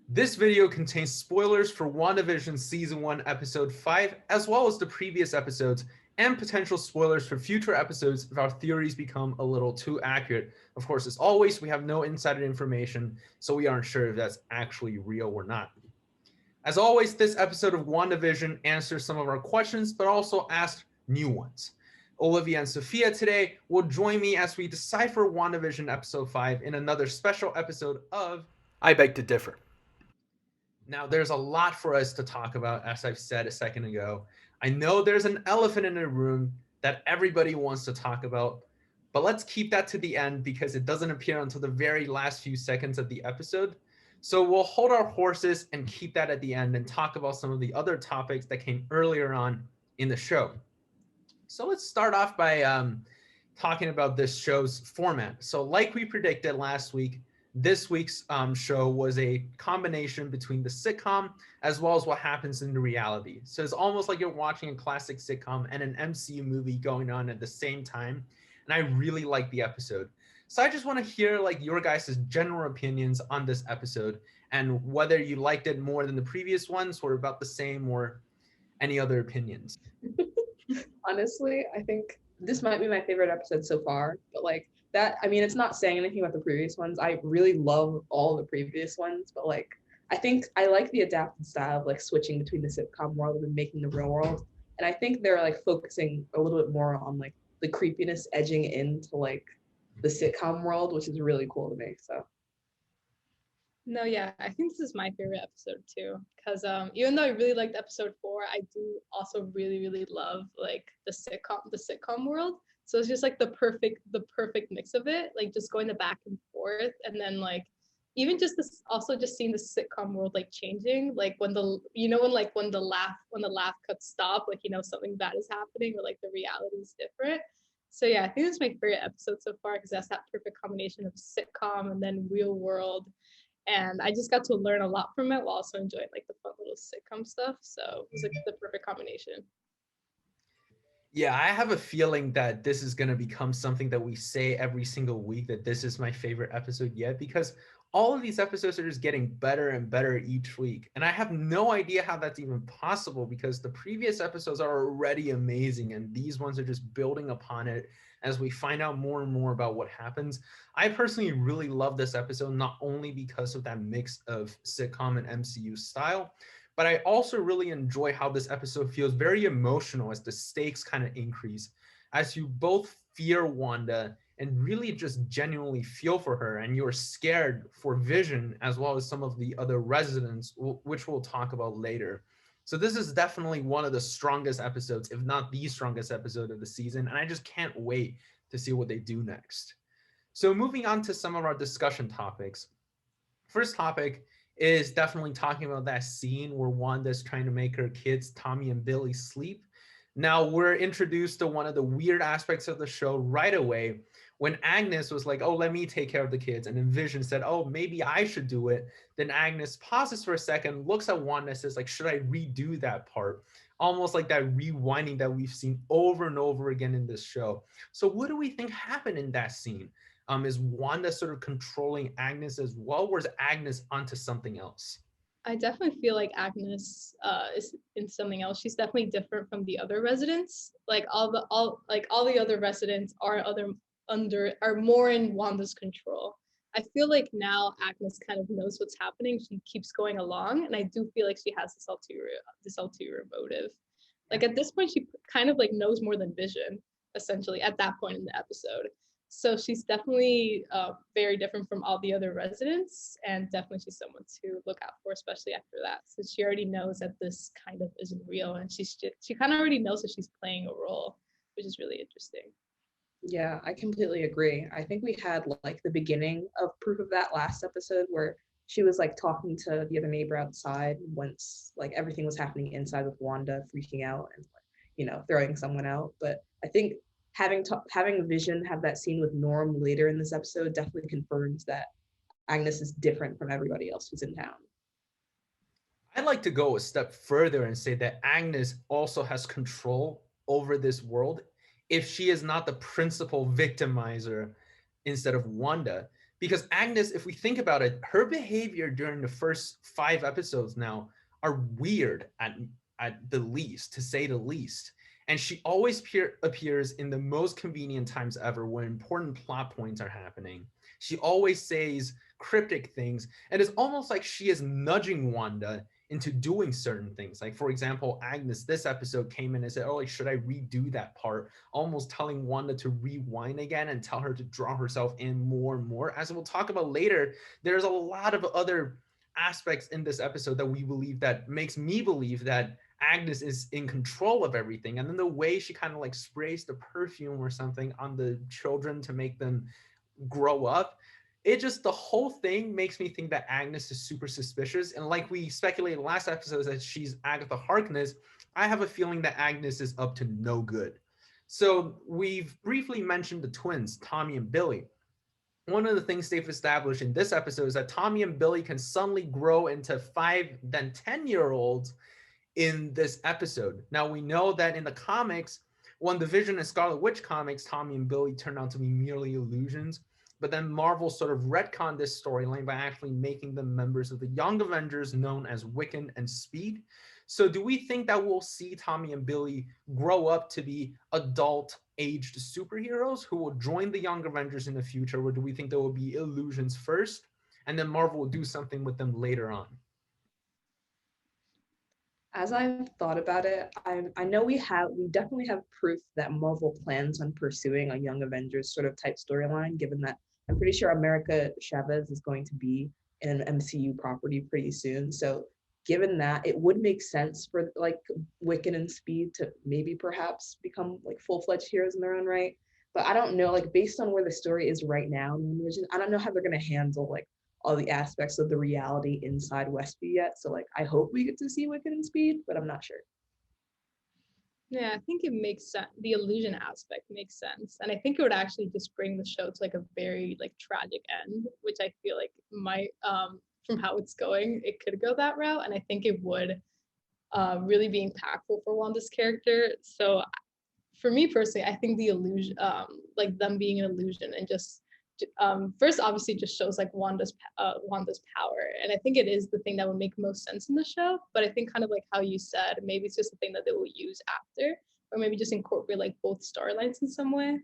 This video contains spoilers for WandaVision Season 1, Episode 5, as well as the previous episodes, and potential spoilers for future episodes if our theories become a little too accurate. Of course, as always, we have no insider information, so we aren't sure if that's actually real or not. As always, this episode of WandaVision answers some of our questions, but also asks new ones. Olivia and Sofia today will join me as we decipher WandaVision Episode 5 in another special episode of I Beg to Differ. Now, there's a lot for us to talk about, as I've said a second ago. I know there's an elephant in the room that everybody wants to talk about, but let's keep that to the end because it doesn't appear until the very last few seconds of the episode. So we'll hold our horses and keep that at the end and talk about some of the other topics that came earlier on in the show. So let's start off by talking about this show's format. So like we predicted last week, this week's show was a combination between the sitcom as well as what happens in the reality. So it's almost like you're watching a classic sitcom and an MCU movie going on at the same time. And I really like the episode. So I just want to hear like your guys' general opinions on this episode and whether you liked it more than the previous ones or about the same or any other opinions. Honestly, I think this might be my favorite episode so far, but like that, I mean, it's not saying anything about the previous ones. I really love all the previous ones, but like, I think I like the adapted style of like switching between the sitcom world and making the real world. And I think they're like focusing a little bit more on like the creepiness edging into like the sitcom world, which is really cool to me. So No, yeah, I think this is my favorite episode too. Because even though I really liked episode 4, I do also really love like the sitcom world. So it's just like the perfect mix of it, like just going the back and forth, and then like even just this also just seeing the sitcom world like changing, like when the laugh cuts stop, like something bad is happening or like the reality is different. So yeah, I think it's my favorite episode so far because that's that perfect combination of sitcom and then real world, and I just got to learn a lot from it while also enjoying like the fun little sitcom stuff. So it was like the perfect combination. Yeah, I have a feeling that this is going to become something that we say every single week that this is my favorite episode yet because all of these episodes are just getting better and better each week. And I have no idea how that's even possible because the previous episodes are already amazing and these ones are just building upon it as we find out more and more about what happens. I personally really love this episode, not only because of that mix of sitcom and MCU style, but I also really enjoy how this episode feels very emotional as the stakes kind of increase, as you both fear Wanda and really just genuinely feel for her, and you're scared for Vision as well as some of the other residents, which we'll talk about later. So this is definitely one of the strongest episodes, if not the strongest episode of the season, and I just can't wait to see what they do next. So moving on to some of our discussion topics. First topic is definitely talking about that scene where Wanda's trying to make her kids, Tommy and Billy, sleep. Now we're introduced to one of the weird aspects of the show right away when Agnes was like, oh, let me take care of the kids. And then Vision said, oh, maybe I should do it. Then Agnes pauses for a second, looks at Wanda and says, like, should I redo that part? Almost like that rewinding that we've seen over and over again in this show. So what do we think happened in that scene? Is Wanda sort of controlling Agnes as well, or is Agnes onto something else? I definitely feel like Agnes is in something else. She's definitely different from the other residents. Like all the other residents are more in Wanda's control. I feel like now Agnes kind of knows what's happening. She keeps going along, and I do feel like she has this ulterior motive. Like at this point, she kind of like knows more than Vision, essentially at that point in the episode. So she's definitely very different from all the other residents, and definitely she's someone to look out for, especially after that, since she already knows that this kind of isn't real, and she kind of already knows that she's playing a role, which is really interesting. yeah, I completely agree. I think we had like the beginning of proof of that last episode where she was like talking to the other neighbor outside once like everything was happening inside with Wanda freaking out and throwing someone out. But I think having Vision have that scene with Norm later in this episode definitely confirms that Agnes is different from everybody else who's in town. I'd like to go a step further and say that Agnes also has control over this world if she is not the principal victimizer instead of Wanda. Because Agnes, if we think about it, her behavior during the first 5 episodes now are weird at the least, to say the least. And she always appears in the most convenient times ever when important plot points are happening. She always says cryptic things, and it's almost like she is nudging Wanda into doing certain things. Like, for example, Agnes this episode came in and said, oh, like, should I redo that part? Almost telling Wanda to rewind again and tell her to draw herself in more and more. As we'll talk about later, there's a lot of other aspects in this episode that we believe, that makes me believe that Agnes is in control of everything. And then the way she kind of like sprays the perfume or something on the children to make them grow up, it just, the whole thing makes me think that Agnes is super suspicious. And like we speculated last episode that she's Agatha Harkness, I have a feeling that Agnes is up to no good. So we've briefly mentioned the twins, Tommy and Billy. One of the things they've established in this episode is that Tommy and Billy can suddenly grow into 5 then 10-year-olds in this episode. Now we know that in the comics, WandaVision and Scarlet Witch comics, Tommy and Billy turned out to be merely illusions. But then Marvel sort of retconned this storyline by actually making them members of the Young Avengers known as Wiccan and Speed. So do we think that we'll see Tommy and Billy grow up to be adult-aged superheroes who will join the Young Avengers in the future, or do we think there will be illusions first, and then Marvel will do something with them later on? As I've thought about it, I know we definitely have proof that Marvel plans on pursuing a Young Avengers sort of type storyline, given that I'm pretty sure America Chavez is going to be in an MCU property pretty soon. So given that, it would make sense for like Wiccan and Speed to maybe perhaps become like full-fledged heroes in their own right. But I don't know, like based on where the story is right now, I don't know how they're gonna handle like all the aspects of the reality inside Westview yet. So like I hope we get to see Wiccan and Speed, but I'm not sure. Yeah, I think it makes sense. The illusion aspect makes sense. And I think it would actually just bring the show to like a very like tragic end, which I feel like might from how it's going, it could go that route. And I think it would really be impactful for Wanda's character. So for me personally, I think the illusion, like them being an illusion and just first obviously just shows like Wanda's power, and I think it is the thing that would make most sense in the show. But I think kind of like how you said, maybe it's just a thing that they will use after, or maybe just incorporate like both storylines in some way.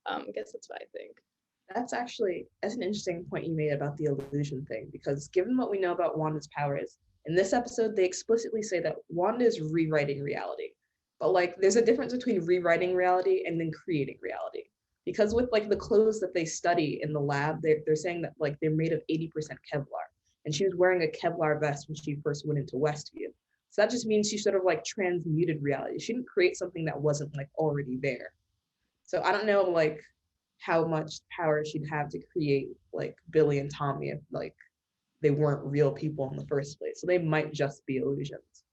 I guess that's what I think. That's an interesting point you made about the illusion thing, because given what we know about Wanda's powers, in this episode they explicitly say that Wanda is rewriting reality. But like there's a difference between rewriting reality and then creating reality. Because with like the clothes that they study in the lab, they're saying that like they're made of 80% Kevlar. And she was wearing a Kevlar vest when she first went into Westview. So that just means she sort of like transmuted reality. She didn't create something that wasn't like already there. So I don't know like how much power she'd have to create like Billy and Tommy if like they weren't real people in the first place. So they might just be illusions.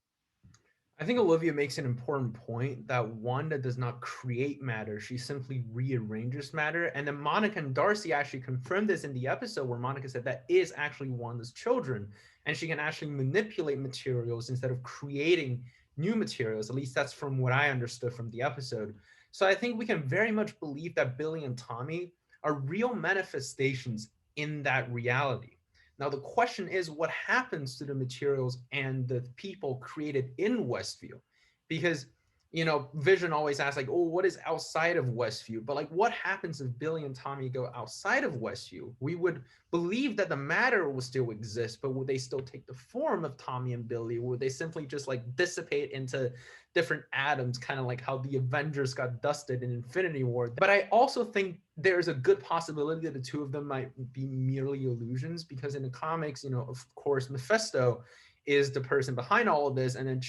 I think Olivia makes an important point that Wanda does not create matter. She simply rearranges matter. And then Monica and Darcy actually confirmed this in the episode where Monica said that is actually Wanda's children. And she can actually manipulate materials instead of creating new materials. At least that's from what I understood from the episode. So I think we can very much believe that Billy and Tommy are real manifestations in that reality. Now, the question is what happens to the materials and the people created in Westview? Because, you know, Vision always asks like, oh, what is outside of Westview? But like, what happens if Billy and Tommy go outside of Westview? We would believe that the matter will still exist, but would they still take the form of Tommy and Billy? Would they simply just like dissipate into different atoms, kind of like how the Avengers got dusted in Infinity War? But I also think there's a good possibility that the two of them might be merely illusions, because in the comics, you know, of course, Mephisto is the person behind all of this, and then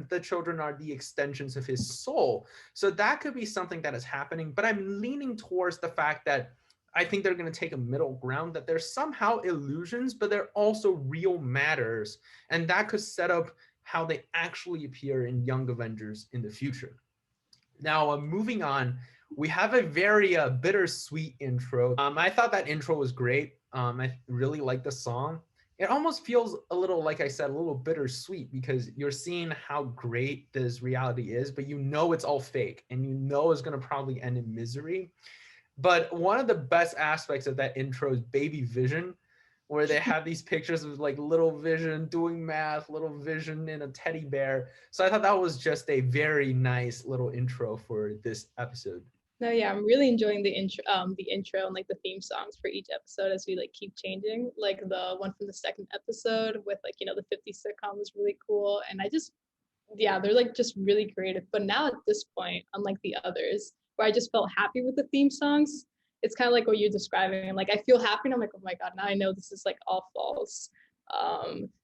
the children are the extensions of his soul. So that could be something that is happening, but I'm leaning towards the fact that I think they're going to take a middle ground, that they're somehow illusions, but they're also real matters, and that could set up how they actually appear in Young Avengers in the future. Now, moving on, we have a very bittersweet intro. I thought that intro was great. I really like the song. It almost feels a little, like I said, a little bittersweet, because you're seeing how great this reality is, but you know it's all fake, and you know it's going to probably end in misery. But one of the best aspects of that intro is Baby Vision, where they have these pictures of like little Vision doing math, little Vision in a teddy bear. So I thought that was just a very nice little intro for this episode. No, yeah, I'm really enjoying the intro and like the theme songs for each episode as we like keep changing. Like the one from the second episode with like, the 50s sitcom was really cool. And I just, yeah, they're like just really creative. But now at this point, unlike the others, where I just felt happy with the theme songs, it's kind of like what you're describing. Like I feel happy and I'm like, oh my God, now I know this is like all false.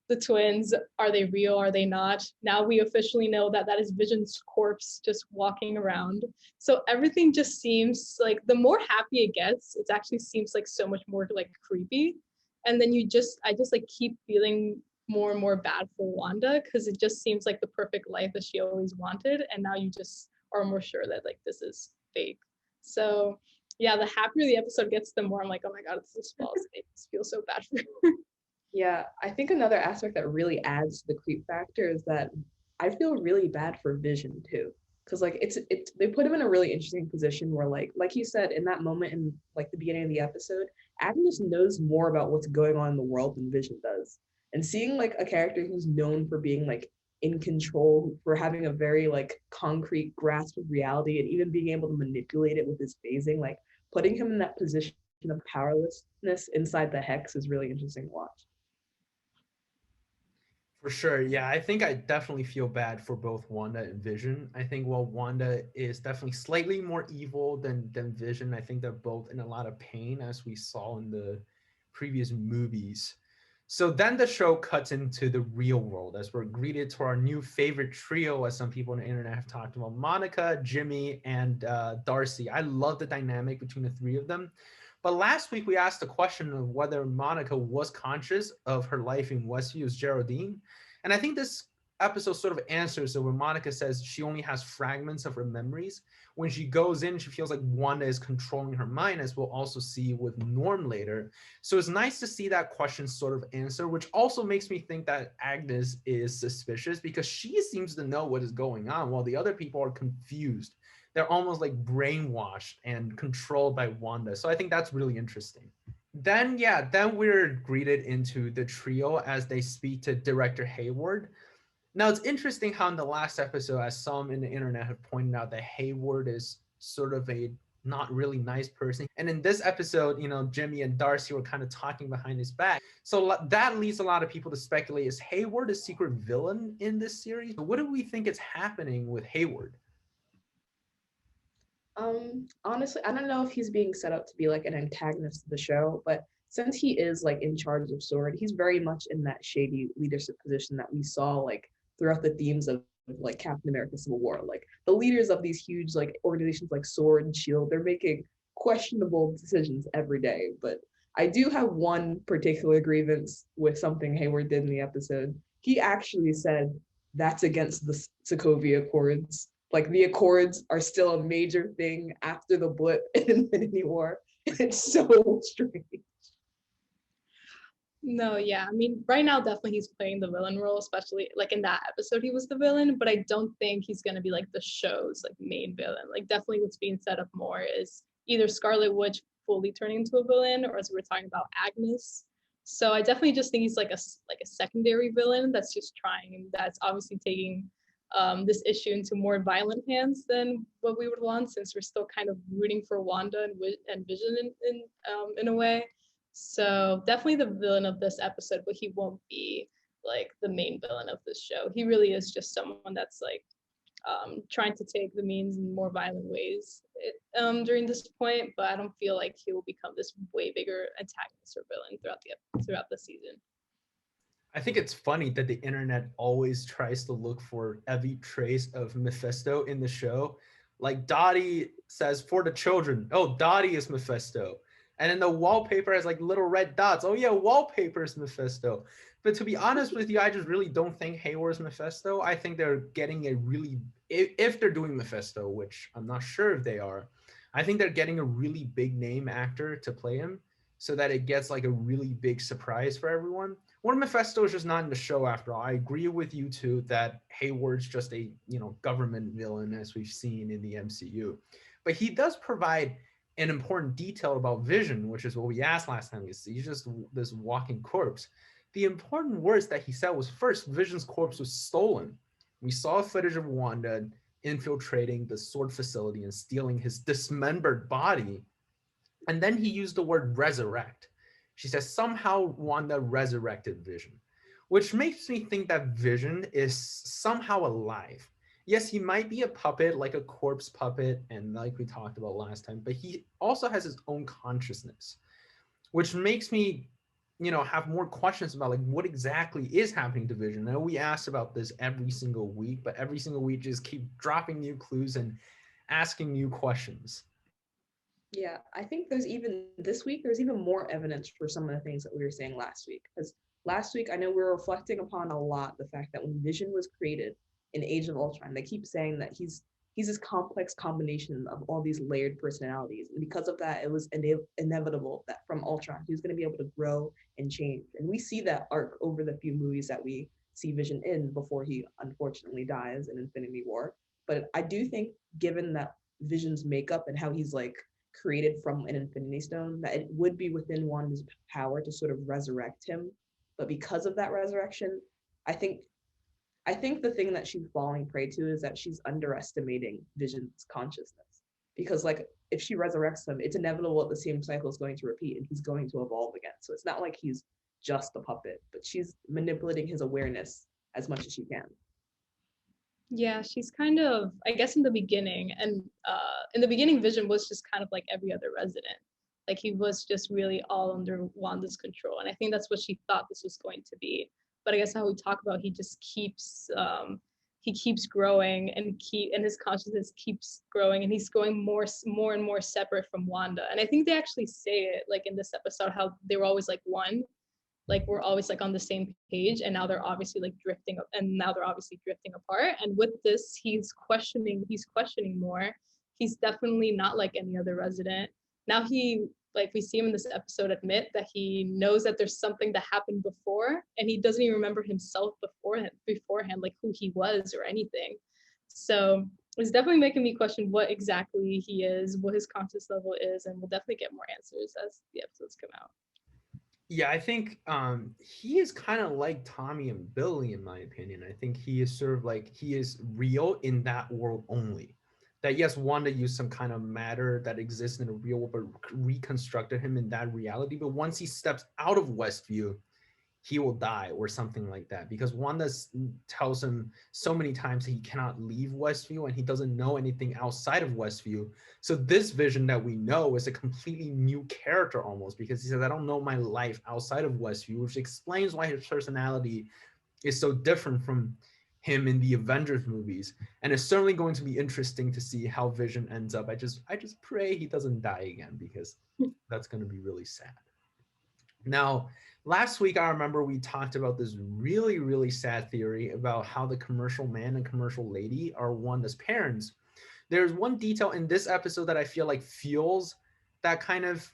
The twins, are they real? Are they not? Now we officially know that that is Vision's corpse just walking around. So everything just seems like the more happy it gets, it actually seems like so much more like creepy. And then I just like keep feeling more and more bad for Wanda because it just seems like the perfect life that she always wanted. And now you just are more sure that like this is fake. So yeah, the happier the episode gets, the more I'm like, oh my God, this is false. It just feels so bad for her. Yeah, I think another aspect that really adds to the creep factor is that I feel really bad for Vision too. Cause like it's they put him in a really interesting position where like you said in that moment in like the beginning of the episode, Agnes knows more about what's going on in the world than Vision does. And seeing like a character who's known for being like in control, for having a very like concrete grasp of reality and even being able to manipulate it with his phasing, like putting him in that position of powerlessness inside the hex is really interesting to watch. For sure. Yeah, I think I definitely feel bad for both Wanda and Vision. I think while Wanda is definitely slightly more evil than Vision, I think they're both in a lot of pain as we saw in the previous movies. So then the show cuts into the real world as we're greeted to our new favorite trio, as some people on the internet have talked about, Monica, Jimmy, and Darcy. I love the dynamic between the three of them. But last week we asked the question of whether Monica was conscious of her life in Westview as Geraldine. And I think this episode sort of answers it when Monica says she only has fragments of her memories. When she goes in, she feels like Wanda is controlling her mind, as we'll also see with Norm later. So it's nice to see that question sort of answer, which also makes me think that Agnes is suspicious because she seems to know what is going on while the other people are confused. They're almost like brainwashed and controlled by Wanda. So I think that's really interesting. Then we're greeted into the trio as they speak to director Hayward. Now it's interesting how in the last episode, as some in the internet have pointed out, that Hayward is sort of a not really nice person. And in this episode, Jimmy and Darcy were kind of talking behind his back. So that leads a lot of people to speculate, is Hayward a secret villain in this series? What do we think is happening with Hayward? Honestly, I don't know if he's being set up to be like an antagonist of the show, but since he is like in charge of Sword, he's very much in that shady leadership position that we saw like throughout the themes of like Captain America Civil War. Like the leaders of these huge like organizations like Sword and Shield, they're making questionable decisions every day. But I do have one particular grievance with something Hayward did in the episode. He actually said that's against the Sokovia Accords. Like the Accords are still a major thing after the blip in Infinity War. It's so strange. No, yeah. I mean, right now, definitely he's playing the villain role, especially like in that episode, he was the villain, but I don't think he's going to be like the show's like main villain. Like, definitely what's being set up more is either Scarlet Witch fully turning into a villain, or as we were talking about, Agnes. So I definitely just think he's like a secondary villain that's just trying, that's obviously taking this issue into more violent hands than what we would want, since we're still kind of rooting for Wanda and Vision in a way. So definitely the villain of this episode, but he won't be like the main villain of this show. He really is just someone that's like trying to take the means in more violent ways during this point, but I don't feel like he will become this way bigger antagonist or villain throughout the season. I think it's funny that the internet always tries to look for every trace of Mephisto in the show. Like Dottie says, for the children. Oh, Dottie is Mephisto. And then the wallpaper has like little red dots. Oh yeah, wallpaper is Mephisto. But to be honest with you, I just really don't think Hayward's Mephisto. I think they're getting a really, if they're doing Mephisto, which I'm not sure if they are, I think they're getting a really big name actor to play him so that it gets like a really big surprise for everyone. Or Mephisto is just not in the show after all. I agree with you too that Hayward's just a government villain as we've seen in the MCU, but he does provide an important detail about Vision, which is what we asked last time, is he's just this walking corpse. The important words that he said was, first, Vision's corpse was stolen. We saw footage of Wanda infiltrating the sword facility and stealing his dismembered body. And then he used the word resurrect. She says somehow Wanda resurrected Vision, which makes me think that Vision is somehow alive. Yes, he might be a puppet, like a corpse puppet, and like we talked about last time, but he also has his own consciousness, which makes me, have more questions about like what exactly is happening to Vision. I know we asked about this every single week, but every single week just keep dropping new clues and asking new questions. Yeah, I think there's even this week, there's even more evidence for some of the things that we were saying last week. Because last week, I know we were reflecting upon a lot the fact that when Vision was created in Age of Ultron, they keep saying that he's this complex combination of all these layered personalities. And because of that, it was inevitable that from Ultron, he was going to be able to grow and change. And we see that arc over the few movies that we see Vision in before he unfortunately dies in Infinity War. But I do think, given that Vision's makeup and how he's like created from an Infinity Stone, that it would be within Wanda's power to sort of resurrect him. But because of that resurrection, I think I think the thing that she's falling prey to is that she's underestimating Vision's consciousness. Because like if she resurrects him, it's inevitable that the same cycle is going to repeat and he's going to evolve again. So it's not like he's just a puppet, but she's manipulating his awareness as much as she can. Yeah, she's kind of, I guess, in the beginning, and in the beginning, Vision was just kind of like every other resident. Like he was just really all under Wanda's control, and I think that's what she thought this was going to be. But I guess how we talk about, he keeps growing and his consciousness keeps growing, and he's going more and more separate from Wanda. And I think they actually say it like in this episode how they were always like one, like we're always like on the same page, and now they're obviously like drifting up, and now they're obviously drifting apart. And with this, he's questioning more. He's definitely not like any other resident. Now he, like we see him in this episode, admit that he knows that there's something that happened before, and he doesn't even remember himself beforehand, like who he was or anything. So it's definitely making me question what exactly he is, what his conscious level is, and we'll definitely get more answers as the episodes come out. Yeah, I think he is kind of like Tommy and Billy, in my opinion. I think he is sort of like he is real in that world only. That yes, Wanda used some kind of matter that exists in a real world, but reconstructed him in that reality. But once he steps out of Westview, he will die or something like that, because Wanda tells him so many times he cannot leave Westview and he doesn't know anything outside of Westview. So this Vision that we know is a completely new character almost, because he says, I don't know my life outside of Westview, which explains why his personality is so different from him in the Avengers movies. And it's certainly going to be interesting to see how Vision ends up. I just pray he doesn't die again, because that's going to be really sad. Now, last week, I remember we talked about this really, really sad theory about how the commercial man and commercial lady are Wanda's parents. There's one detail in this episode that I feel like fuels that kind of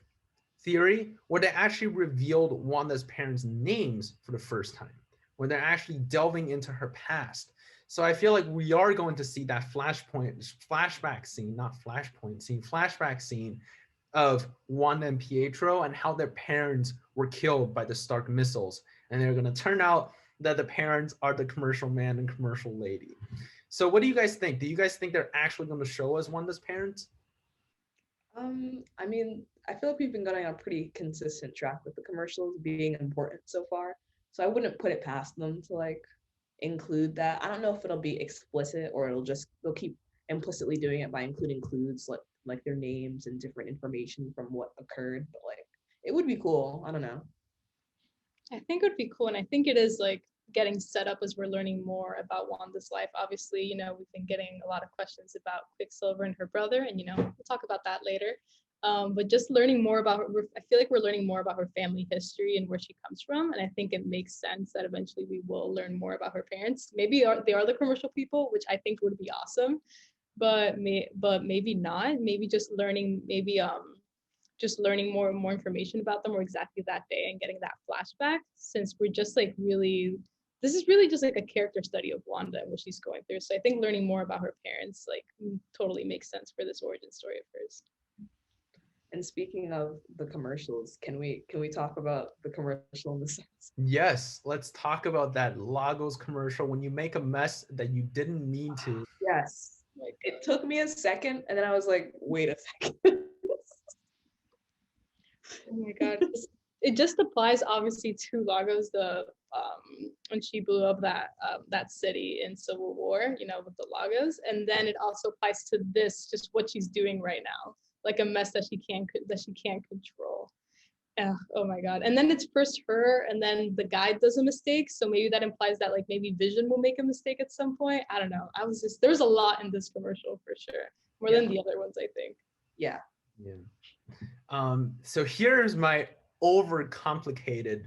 theory, where they actually revealed Wanda's parents' names for the first time, when they're actually delving into her past. So I feel like we are going to see that flashback scene of Wanda and Pietro and how their parents were killed by the Stark missiles. And they're going to turn out that the parents are the commercial man and commercial lady. So what do you guys think? Do you guys think they're actually going to show us Wanda's parents? I mean, I feel like we've been going on a pretty consistent track with the commercials being important so far. So I wouldn't put it past them to like include that. I don't know if it'll be explicit or they'll keep implicitly doing it by including clues like their names and different information from what occurred. But like it would be cool. I don't know. I think it would be cool, and I think it is like getting set up as we're learning more about Wanda's life. Obviously, we've been getting a lot of questions about Quicksilver and her brother, and we'll talk about that later. But just learning more about her, I feel like we're learning more about her family history and where she comes from, and I think it makes sense that eventually we will learn more about her parents. Maybe they are the commercial people, which I think would be awesome, but maybe not. Maybe just learning more information about them or exactly that day and getting that flashback, since we're just like this is really just like a character study of Wanda and what she's going through. So I think learning more about her parents like totally makes sense for this origin story of hers. And speaking of the commercials, can we talk about the commercial in the sense? Yes, let's talk about that Lagos commercial when you make a mess that you didn't mean to. Yes. Like, It took me a second, and then I was like, wait a second. oh my god, it just applies obviously to Lagos, the when she blew up that city in Civil War, you know, with the Lagos, and then it also applies to this, just what she's doing right now, like a mess that she can't control. Oh my god. And then it's first her, and then the guy does a mistake, so maybe that implies that like maybe Vision will make a mistake at some point. I don't know. There's a lot in this commercial for sure, more Yeah. than the other ones, I think. Yeah. Yeah. So here's my overcomplicated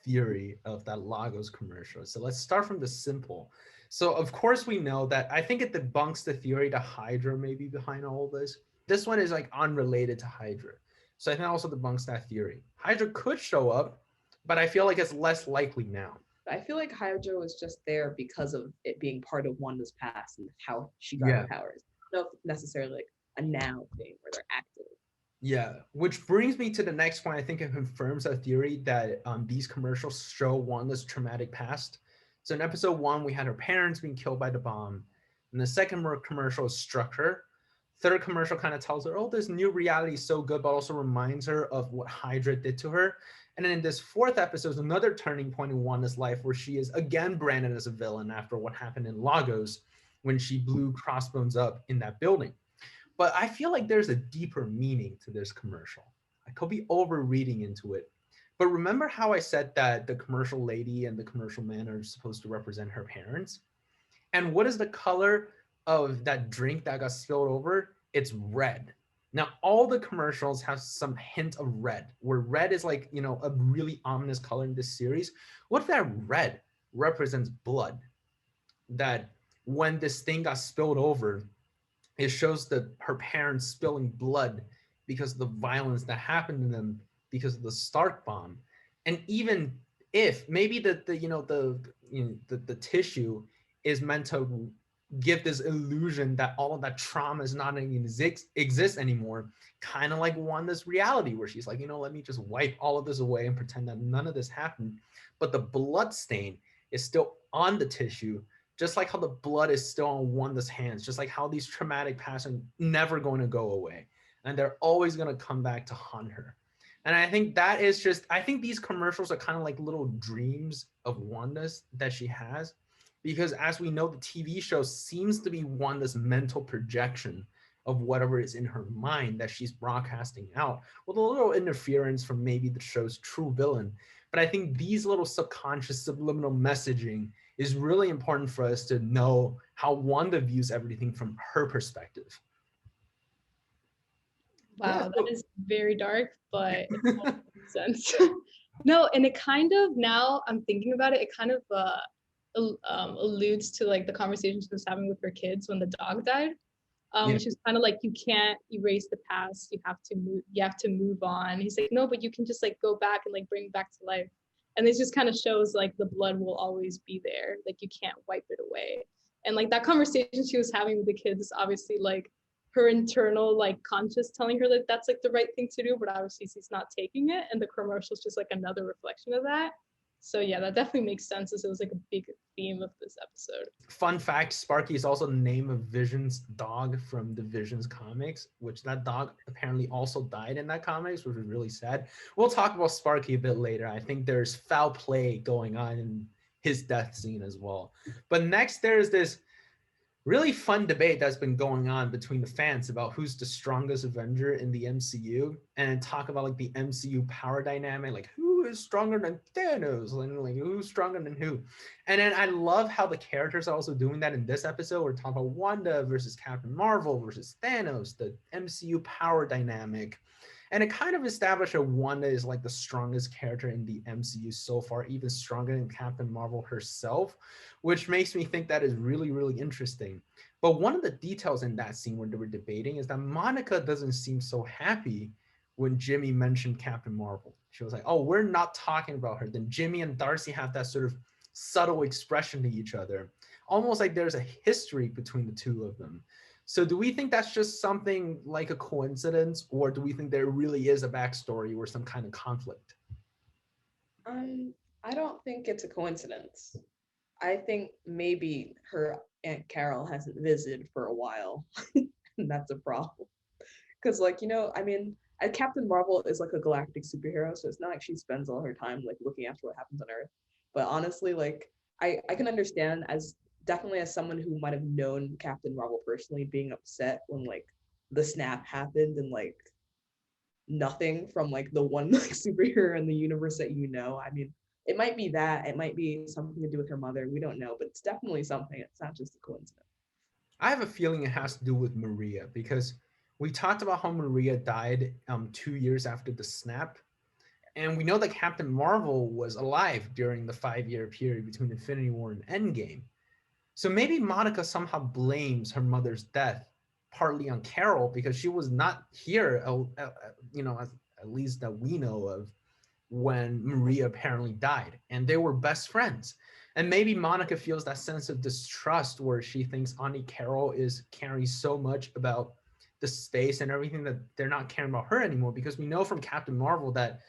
theory of that Lagos commercial. So let's start from the simple. So of course we know that I think it debunks the theory that Hydra may be behind all this. This one is like unrelated to Hydra. So I think it also debunks that theory. Hydra could show up, but I feel like it's less likely now. I feel like Hydra was just there because of it being part of Wanda's past and how she got Yeah. her powers. I don't know if it's necessarily like a now thing where they're active. Yeah, which brings me to the next point. I think it confirms our theory that these commercials show Wanda's traumatic past. So in episode 1, we had her parents being killed by the bomb. And the second commercial struck her. Third commercial kind of tells her, oh, this new reality is so good, but also reminds her of what Hydra did to her. And then in this fourth episode is another turning point in Wanda's life where she is again branded as a villain after what happened in Lagos when she blew Crossbones up in that building. But I feel like there's a deeper meaning to this commercial. I could be overreading into it. But remember how I said that the commercial lady and the commercial man are supposed to represent her parents? And what is the color of that drink that got spilled over? It's red. Now, all the commercials have some hint of red, where red is like, you know, a really ominous color in this series. What if that red represents blood? That when this thing got spilled over, it shows that her parents spilling blood because of the violence that happened to them because of the Stark bomb. And even if maybe the tissue is meant to give this illusion that all of that trauma is not even exist anymore, kind of like Wanda's reality where she's like, you know, let me just wipe all of this away and pretend that none of this happened. But the blood stain is still on the tissue, just like how the blood is still on Wanda's hands, just like how these traumatic pasts are never going to go away. And they're always going to come back to haunt her. And I think that is just, I think these commercials are kind of like little dreams of Wanda's that she has. Because as we know, the TV show seems to be Wanda's mental projection of whatever is in her mind that she's broadcasting out, with a little interference from maybe the show's true villain. But I think these little subconscious subliminal messaging is really important for us to know how Wanda views everything from her perspective. Wow, that is very dark, but it makes sense. No, and it kind of, now I'm thinking about it, it kind of alludes to like the conversation she was having with her kids when the dog died. She's kind of like, you can't erase the past, you have to move on. He's like, no, but you can just like go back and like bring it back to life. And this just kind of shows like the blood will always be there, like you can't wipe it away. And like that conversation she was having with the kids is obviously like her internal like conscious telling her that that's like the right thing to do, but obviously she's not taking it, and the commercial is just like another reflection of that. So yeah, that definitely makes sense, as it was like a big theme of this episode. Fun fact, Sparky is also the name of Vision's dog from the Vision's comics, which that dog apparently also died in that comics, which was really sad. We'll talk about Sparky a bit later. I think there's foul play going on in his death scene as well. But next, there's this really fun debate that's been going on between the fans about who's the strongest Avenger in the MCU, and talk about like the MCU power dynamic, like who is stronger than Thanos, and like who's stronger than who. And then I love how the characters are also doing that in this episode. We're talking about Wanda versus Captain Marvel versus Thanos, the MCU power dynamic. And it kind of established that Wanda is like the strongest character in the MCU so far, even stronger than Captain Marvel herself, which makes me think that is really, really interesting. But one of the details in that scene when they were debating is that Monica doesn't seem so happy when Jimmy mentioned Captain Marvel. She was like, oh, we're not talking about her. Then Jimmy and Darcy have that sort of subtle expression to each other, almost like there's a history between the two of them. So do we think that's just something like a coincidence, or do we think there really is a backstory or some kind of conflict? Um, I don't think it's a coincidence. I think maybe her Aunt Carol hasn't visited for a while, and that's a problem. Because, like, I mean, Captain Marvel is like a galactic superhero, so it's not like she spends all her time like looking after what happens on Earth. But honestly, like, I can understand as definitely as someone who might have known Captain Marvel personally being upset when like the snap happened and like nothing from like the one like superhero in the universe that you know. I mean, it might be that, it might be something to do with her mother. We don't know, but it's definitely something. It's not just a coincidence. I have a feeling it has to do with Maria because we talked about how Maria died 2 years after the snap. And we know that Captain Marvel was alive during the 5 year period between Infinity War and Endgame. So maybe Monica somehow blames her mother's death partly on Carol because she was not here, at least that we know of, when Maria apparently died, and they were best friends. And maybe Monica feels that sense of distrust where she thinks Auntie Carol is caring so much about the space and everything that they're not caring about her anymore. Because we know from Captain Marvel that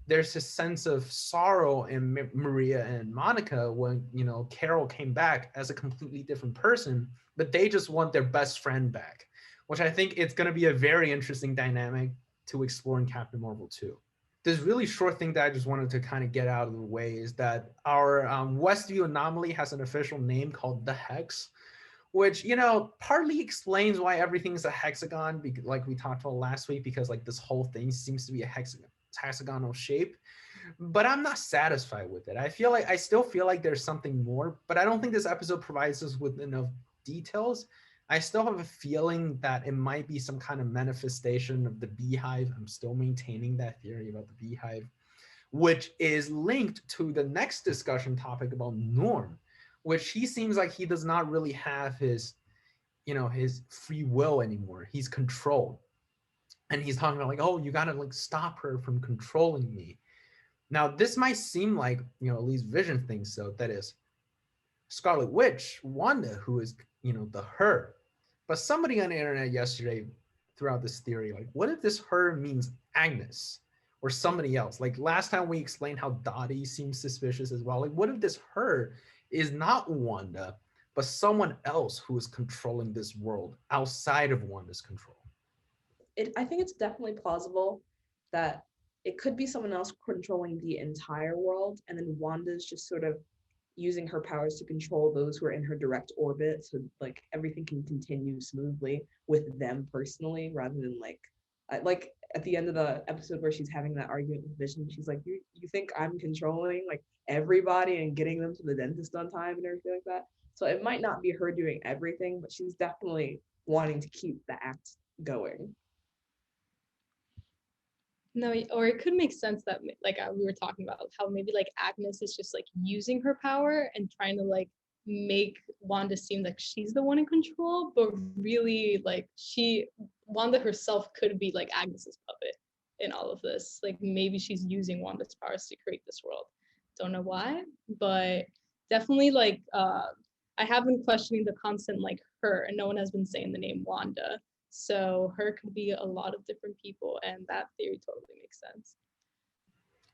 there's a sense of sorrow in Maria and Monica when Carol came back as a completely different person, but they just want their best friend back, which I think it's going to be a very interesting dynamic to explore in Captain Marvel 2. This really short thing that I just wanted to kind of get out of the way is that our Westview anomaly has an official name called the Hex, which partly explains why everything's a hexagon, like we talked about last week, because like this whole thing seems to be a hexagonal shape. But I'm not satisfied with it. I still feel like there's something more, but I don't think this episode provides us with enough details. I still have a feeling that it might be some kind of manifestation of the beehive. I'm still maintaining that theory about the beehive, which is linked to the next discussion topic about Norm, which he seems like he does not really have his free will anymore. He's controlled. And he's talking about like, oh, you gotta like stop her from controlling me. Now, this might seem like, at least Vision thinks so. That is Scarlet Witch, Wanda, who is, the her. But somebody on the internet yesterday threw out this theory, like, what if this her means Agnes or somebody else? Like last time we explained how Dottie seems suspicious as well. Like, what if this her is not Wanda, but someone else who is controlling this world outside of Wanda's control? I think it's definitely plausible that it could be someone else controlling the entire world, and then Wanda's just sort of using her powers to control those who are in her direct orbit, so like everything can continue smoothly with them personally, rather than like at the end of the episode where she's having that argument with Vision, she's like, "You think I'm controlling like everybody and getting them to the dentist on time and everything like that?" So it might not be her doing everything, but she's definitely wanting to keep the act going. No, or it could make sense that like we were talking about how maybe like Agnes is just like using her power and trying to like make Wanda seem like she's the one in control, but really like Wanda herself could be like Agnes's puppet in all of this. Like maybe she's using Wanda's powers to create this world. Don't know why, but definitely like I have been questioning the constant like her, and no one has been saying the name Wanda. So her could be a lot of different people, and that theory totally makes sense.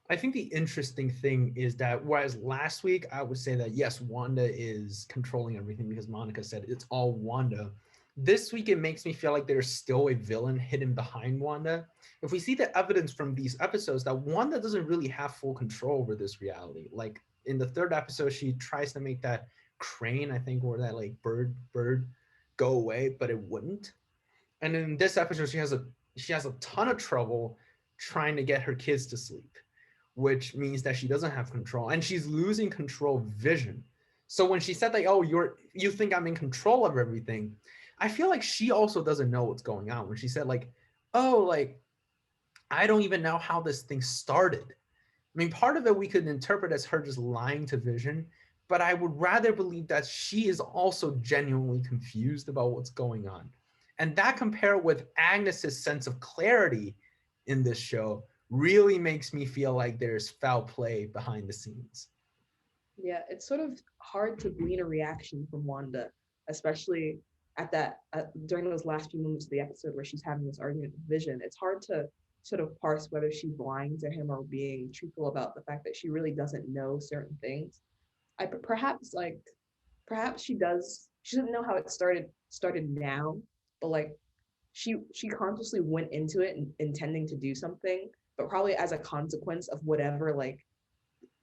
I think the interesting thing is that whereas last week I would say that yes, Wanda is controlling everything because Monica said it's all Wanda. This week it makes me feel like there's still a villain hidden behind Wanda. If we see the evidence from these episodes that Wanda doesn't really have full control over this reality. Like in the third episode, she tries to make that crane, I think, or that like bird go away, but it wouldn't. And in this episode, she has a ton of trouble trying to get her kids to sleep, which means that she doesn't have control, and she's losing control of Vision. So when she said like, "Oh, you think I'm in control of everything," I feel like she also doesn't know what's going on. When she said like, "Oh, like I don't even know how this thing started." I mean, part of it we could interpret as her just lying to Vision, but I would rather believe that she is also genuinely confused about what's going on. And that compared with Agnes's sense of clarity in this show really makes me feel like there's foul play behind the scenes. Yeah, it's sort of hard to glean a reaction from Wanda, especially during those last few moments of the episode where she's having this argument with Vision, it's hard to sort of parse whether she's lying to him or being truthful about the fact that she really doesn't know certain things. Perhaps she doesn't know how it started now, but like she consciously went into it intending to do something, but probably as a consequence of whatever like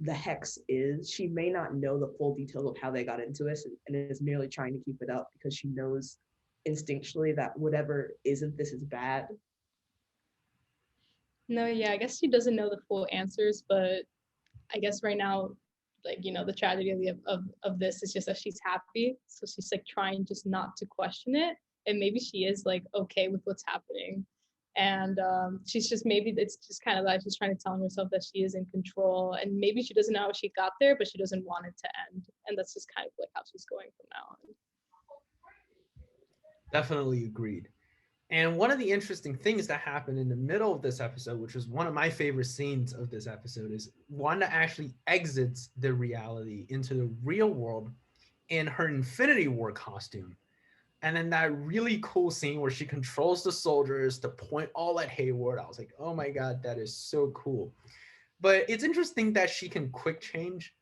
the hex is, she may not know the full details of how they got into this, and is merely trying to keep it up because she knows instinctually that whatever isn't this is bad. No, yeah, I guess she doesn't know the full answers, but I guess right now, like, you know, the tragedy of this is just that she's happy. So she's like trying just not to question it. And maybe she is like okay with what's happening. And she's just, maybe it's just kind of like she's trying to tell herself that she is in control. And maybe she doesn't know how she got there, but she doesn't want it to end. And that's just kind of like how she's going from now on. Definitely agreed. And one of the interesting things that happened in the middle of this episode, which was one of my favorite scenes of this episode, is Wanda actually exits the reality into the real world in her Infinity War costume. And then that really cool scene where she controls the soldiers to point all at Hayward. I was like, oh my God, that is so cool. But it's interesting that she can quick change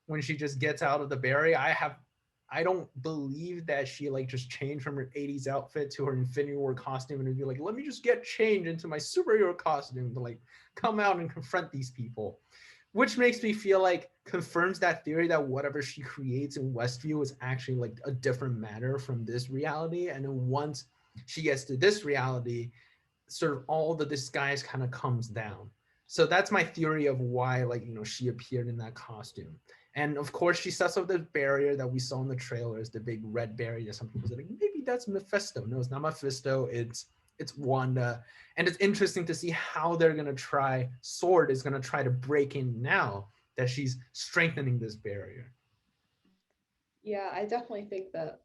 when she just gets out of the barrier. I don't believe that she like just changed from her 80s outfit to her Infinity War costume and be like, let me just get changed into my superhero costume to like come out and confront these people. Which makes me feel like confirms that theory that whatever she creates in Westview is actually like a different matter from this reality. And then once she gets to this reality, sort of all the disguise kind of comes down. So that's my theory of why, like, you know, she appeared in that costume. And of course, she sets up the barrier that we saw in the trailers, the big red barrier. Some people say, like, maybe that's Mephisto. No, it's not Mephisto. It's Wanda. And it's interesting to see how they're gonna try. Sword is gonna try to break in now that she's strengthening this barrier. Yeah, I definitely think that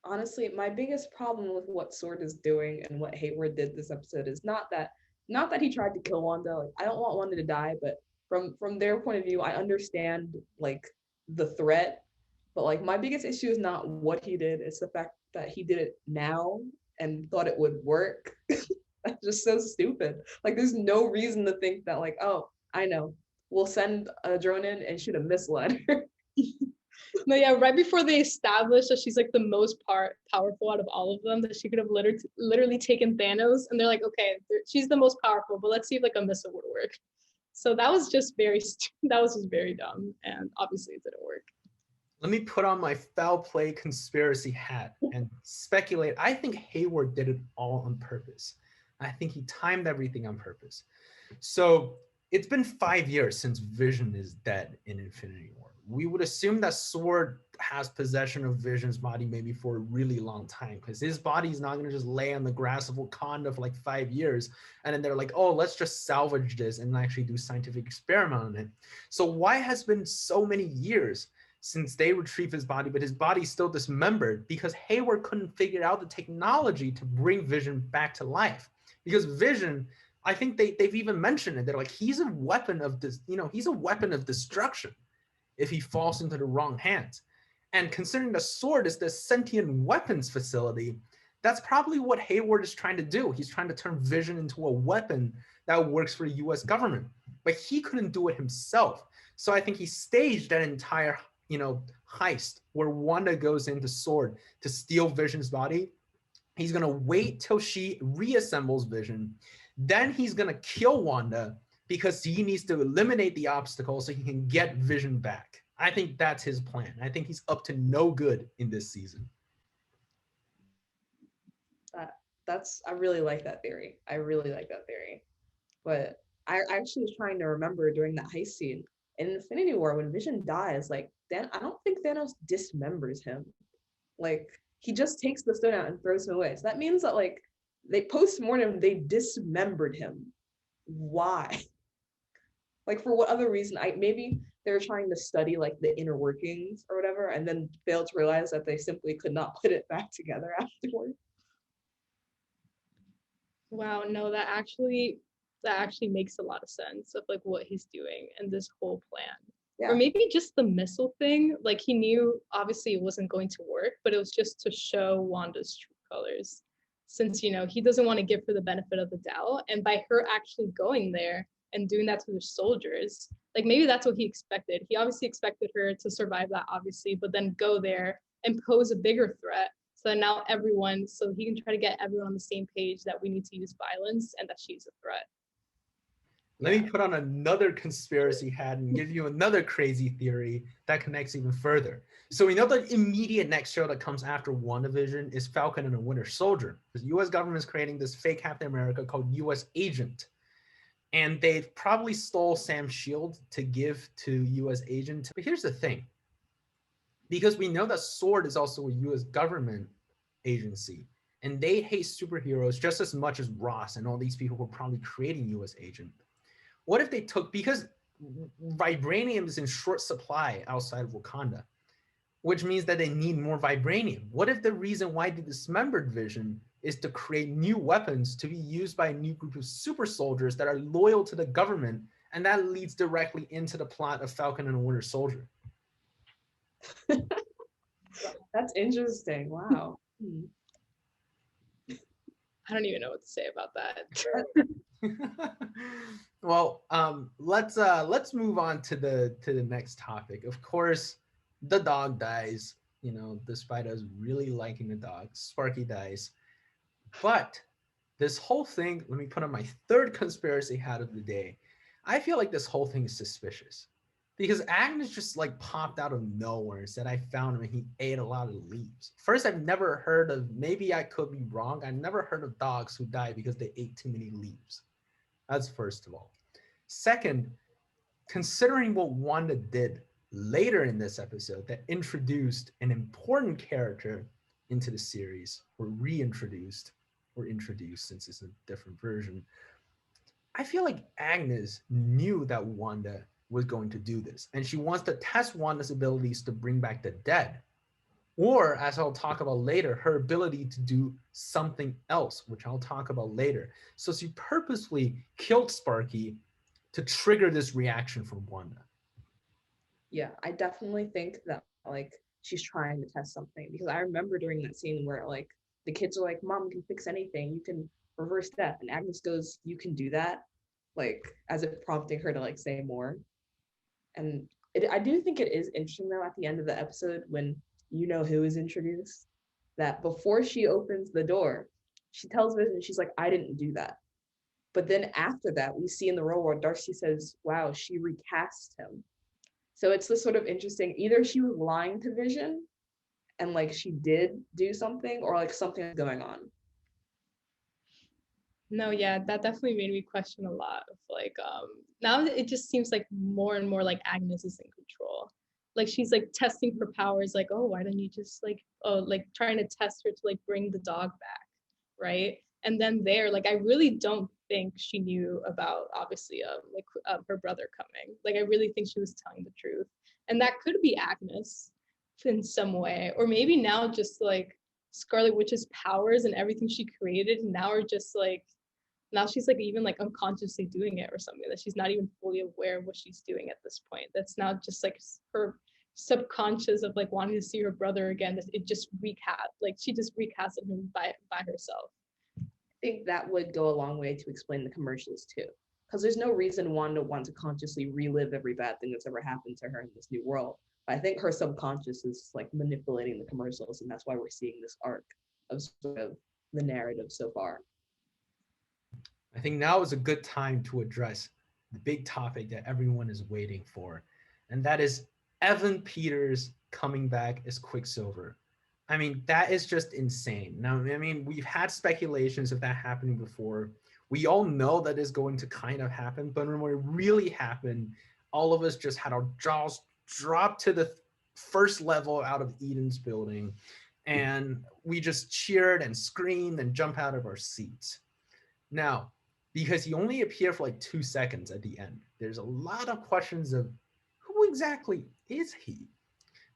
honestly, my biggest problem with what Sword is doing and what Hayward did this episode is not that he tried to kill Wanda. Like, I don't want Wanda to die, but from their point of view, I understand like the threat. But like my biggest issue is not what he did; it's the fact that he did it now and thought it would work. That's just so stupid. Like, there's no reason to think that like, oh, I know, we'll send a drone in and shoot a missile at her. No, yeah, right before they established that she's like the most powerful out of all of them, that she could have literally taken Thanos, and they're like, okay, she's the most powerful, but let's see if like a missile would work. So that was just that was just very dumb, and obviously it didn't work. Let me put on my foul play conspiracy hat and speculate. I think Hayward did it all on purpose. I think he timed everything on purpose. So it's been 5 years since Vision is dead in Infinity War. We would assume that Sword has possession of Vision's body maybe for a really long time, because his body is not going to just lay on the grass of Wakanda for like 5 years. And then they're like, oh, let's just salvage this and actually do scientific experiment on it. So why has been so many years since they retrieve his body, but his body's still dismembered? Because Hayward couldn't figure out the technology to bring Vision back to life. Because Vision, I think they've even mentioned it. They're like, he's a weapon of this, you know, he's a weapon of destruction if he falls into the wrong hands. And considering the Sword is the sentient weapons facility, that's probably what Hayward is trying to do. He's trying to turn Vision into a weapon that works for the US government. But he couldn't do it himself. So I think he staged that entire, you know, heist where Wanda goes into Sword to steal Vision's body. He's going to wait till she reassembles Vision. Then he's going to kill Wanda because he needs to eliminate the obstacle so he can get Vision back. I think that's his plan. I think he's up to no good in this season. I really like that theory. I really like that theory. But I actually was trying to remember during that heist scene in Infinity War when Vision dies, like then I don't think Thanos dismembers him. Like, he just takes the stone out and throws him away. So that means that like they post-mortem they dismembered him. Why? Like, for what other reason? Maybe they're trying to study like the inner workings or whatever, and then failed to realize that they simply could not put it back together afterward. Wow, no, that actually makes a lot of sense of like what he's doing and this whole plan. Or maybe just the missile thing. Like he knew obviously it wasn't going to work, but it was just to show Wanda's true colors. Since, you know, he doesn't want to give her the benefit of the doubt. And by her actually going there and doing that to the soldiers, like maybe that's what he expected. He obviously expected her to survive that, obviously, but then go there and pose a bigger threat. So now everyone, so he can try to get everyone on the same page that we need to use violence and that she's a threat. Let me put on another conspiracy hat and give you another crazy theory that connects even further. So we know the immediate next show that comes after WandaVision is Falcon and the Winter Soldier. The US government is creating this fake Captain America called US Agent. And they probably stole Sam's shield to give to US Agent. But here's the thing. Because we know that SWORD is also a US government agency. And they hate superheroes just as much as Ross and all these people who are probably creating US Agent. What if they took, because vibranium is in short supply outside of Wakanda, which means that they need more vibranium. What if the reason why they dismembered Vision is to create new weapons to be used by a new group of super soldiers that are loyal to the government, and that leads directly into the plot of Falcon and the Winter Soldier? That's interesting. Wow. I don't even know what to say about that. Well, let's move on to the next topic. Of course, the dog dies. You know, despite us really liking the dog, Sparky dies. But this whole thing, let me put on my third conspiracy hat of the day. I feel like this whole thing is suspicious because Agnes just like popped out of nowhere and said, I found him and he ate a lot of leaves. First, I've never heard of, maybe I could be wrong, I've never heard of dogs who die because they ate too many leaves. That's first of all. Second, considering what Wanda did later in this episode that introduced an important character into the series, or reintroduced, or introduced since it's a different version, I feel like Agnes knew that Wanda was going to do this, and she wants to test Wanda's abilities to bring back the dead, or as I'll talk about later, her ability to do something else, which I'll talk about later. So she purposefully killed Sparky to trigger this reaction from Wanda. Yeah, I definitely think that like she's trying to test something, because I remember during that scene where like the kids are like, Mom can fix anything, you can reverse death, and Agnes goes, you can do that, like as if prompting her to like say more. And I do think it is interesting though at the end of the episode when you know who is introduced, that before she opens the door, she tells Vision, she's like, I didn't do that. But then after that, we see in the real world, Darcy says, wow, she recast him. So it's this sort of interesting, either she was lying to Vision and like she did do something, or like something is going on. No, yeah, that definitely made me question a lot of like now it just seems like more and more like Agnes is in control. Like she's like testing her powers, like, oh, why don't you just like, oh, like trying to test her to like bring the dog back, right? And then there, like I really don't think she knew about obviously her brother coming. Like I really think she was telling the truth. And that could be Agnes in some way. Or maybe now just like Scarlet Witch's powers and everything she created now are just like, now she's like even like unconsciously doing it or something, that she's not even fully aware of what she's doing at this point. That's now just like her subconscious of like wanting to see her brother again. It just she just recasted him by herself. I think that would go a long way to explain the commercials too, because there's no reason Wanda wants to consciously relive every bad thing that's ever happened to her in this new world. But I think her subconscious is like manipulating the commercials, and that's why we're seeing this arc of sort of the narrative so far. I think now is a good time to address the big topic that everyone is waiting for, and that is Evan Peters coming back as Quicksilver. I mean, that is just insane. Now, I mean, we've had speculations of that happening before. We all know that is going to kind of happen, but when it really happened, all of us just had our jaws drop to the first level out of Eden's building, and we just cheered and screamed and jumped out of our seats. Now, because he only appeared for like 2 seconds at the end, there's a lot of questions of who exactly is he?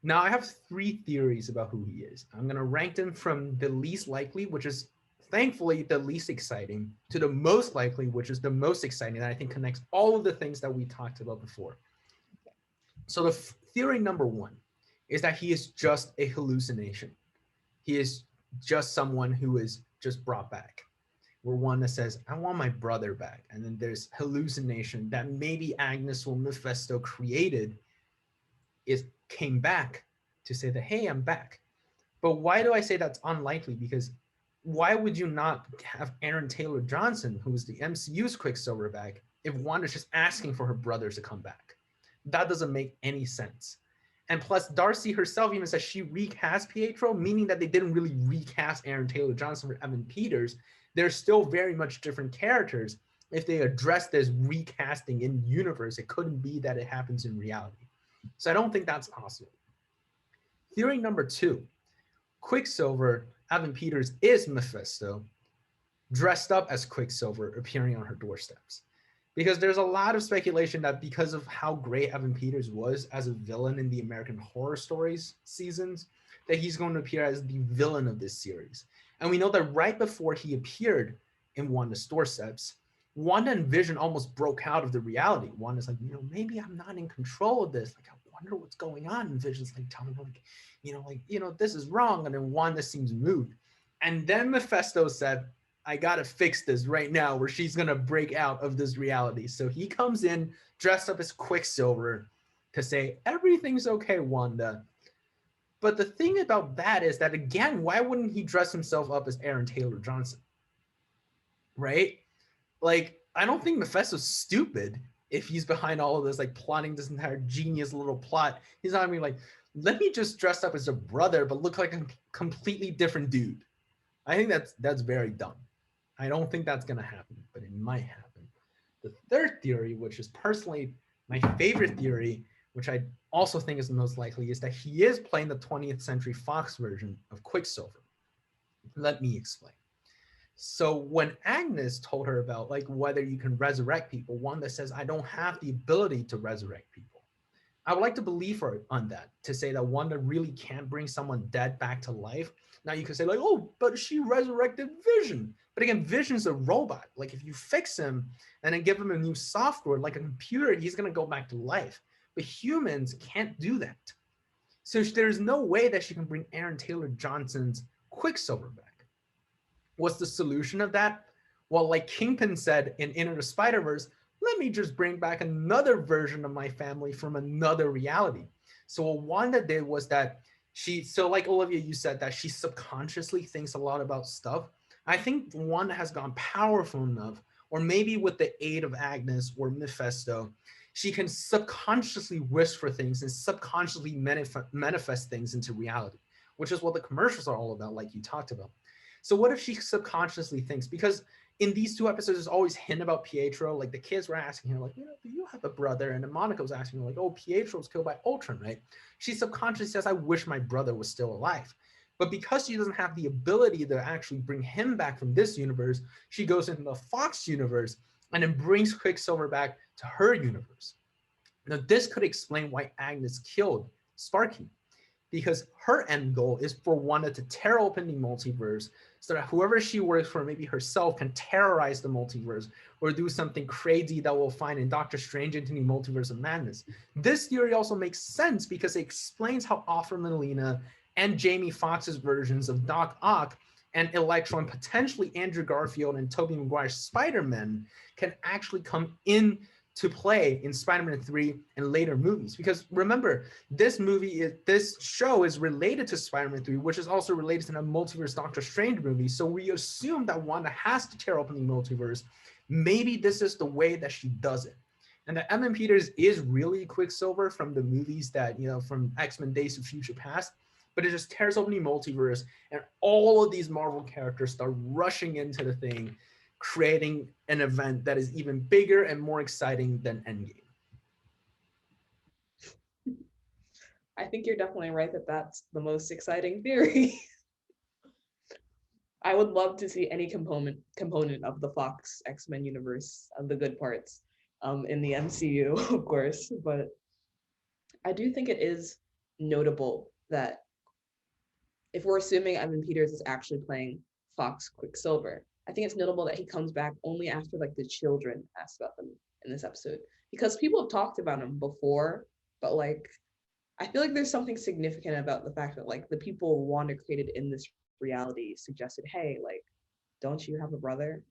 Now, I have 3 theories about who he is. I'm going to rank them from the least likely, which is thankfully the least exciting, to the most likely, which is the most exciting, that I think connects all of the things that we talked about before. So the theory number one is that he is just a hallucination. He is just someone who is just brought back. Where Wanda says, I want my brother back. And then there's hallucination that maybe Agnes or Mephisto created is came back to say that, hey, I'm back. But why do I say that's unlikely? Because why would you not have Aaron Taylor Johnson, who is the MCU's Quicksilver, back if Wanda's just asking for her brothers to come back? That doesn't make any sense. And plus, Darcy herself even says she recast Pietro, meaning that they didn't really recast Aaron Taylor Johnson for Evan Peters. They're still very much different characters. If they address this recasting in universe, it couldn't be that it happens in reality. So I don't think that's possible. Theory number two, Quicksilver, Evan Peters is Mephisto, dressed up as Quicksilver, appearing on her doorsteps. Because there's a lot of speculation that because of how great Evan Peters was as a villain in the American Horror Stories seasons, that he's going to appear as the villain of this series. And we know that right before he appeared in Wanda's doorsteps, Wanda and Vision almost broke out of the reality. Wanda's like, maybe I'm not in control of this. Like, I wonder what's going on. And Vision's like, tell me, this is wrong. And then Wanda seems moved. And then Mephisto said, I gotta fix this right now, where she's gonna break out of this reality. So he comes in dressed up as Quicksilver to say, everything's okay, Wanda. But the thing about that is that, again, why wouldn't he dress himself up as Aaron Taylor Johnson? Right? Like, I don't think Mephisto's stupid if he's behind all of this, like plotting this entire genius little plot. He's not gonna be like, let me just dress up as a brother, but look like a completely different dude. I think that's very dumb. I don't think that's going to happen, but it might happen. The third theory, which is personally my favorite theory, which I also think is the most likely, is that he is playing the 20th Century Fox version of Quicksilver. Let me explain. So when Agnes told her about like whether you can resurrect people, Wanda says, I don't have the ability to resurrect people. I would like to believe her on that, to say that Wanda really can't bring someone dead back to life. Now you could say like, oh, but she resurrected Vision. But again, Vision's a robot. Like if you fix him and then give him a new software, like a computer, he's gonna go back to life. But humans can't do that. So there's no way that she can bring Aaron Taylor Johnson's Quicksilver back. What's the solution of that? Well, like Kingpin said in Into the Spider-Verse, let me just bring back another version of my family from another reality. So what Wanda did was that so like Olivia, you said that she subconsciously thinks a lot about stuff. I think Wanda has gone powerful enough, or maybe with the aid of Agnes or Mephisto, she can subconsciously wish for things and subconsciously manifest things into reality, which is what the commercials are all about, like you talked about. So what if she subconsciously thinks, because in these two episodes, there's always hint about Pietro. Like the kids were asking her, like, do you have a brother? And then Monica was asking her, like, oh, Pietro was killed by Ultron, right? She subconsciously says, I wish my brother was still alive. But because she doesn't have the ability to actually bring him back from this universe, she goes into the Fox universe and then brings Quicksilver back to her universe. Now, this could explain why Agnes killed Sparky, because her end goal is for Wanda to tear open the multiverse so that whoever she works for, maybe herself, can terrorize the multiverse or do something crazy that we'll find in Doctor Strange into the Multiverse of Madness. This theory also makes sense because it explains how Alfred Molina and Jamie Foxx's versions of Doc Ock and Electro and potentially Andrew Garfield and Tobey Maguire's Spider-Man can actually come in to play in Spider-Man 3 and later movies. Because remember, this show is related to Spider-Man 3, which is also related to the multiverse Doctor Strange movie. So we assume that Wanda has to tear open the multiverse. Maybe this is the way that she does it. And that Evan Peters is really Quicksilver from the movies that, from X-Men Days of Future Past, but it just tears open the multiverse and all of these Marvel characters start rushing into the thing, creating an event that is even bigger and more exciting than Endgame. I think you're definitely right that that's the most exciting theory. I would love to see any component of the Fox X-Men universe, of the good parts, in the MCU, of course. But I do think it is notable that if we're assuming Evan Peters is actually playing Fox Quicksilver, I think it's notable that he comes back only after like the children asked about them in this episode, because people have talked about him before, but like I feel like there's something significant about the fact that like the people Wanda created in this reality suggested, hey, like, don't you have a brother?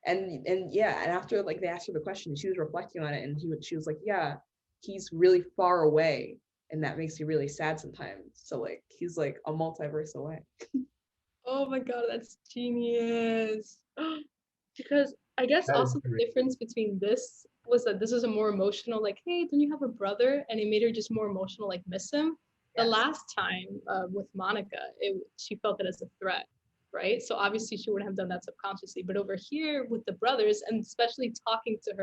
And yeah, and after like they asked her the question, she was reflecting on it, and she was like, yeah, he's really far away, and that makes me really sad sometimes. So like he's like a multiverse away. Oh my god, that's genius. Because I guess That is also the great. difference between this was that this was a more emotional, like, hey, don't you have a brother? And it made her just more emotional, like, miss him. The Yes. last time with Monica, she felt it as a threat, right? So obviously she wouldn't have done that subconsciously. But over here with the brothers, and especially talking to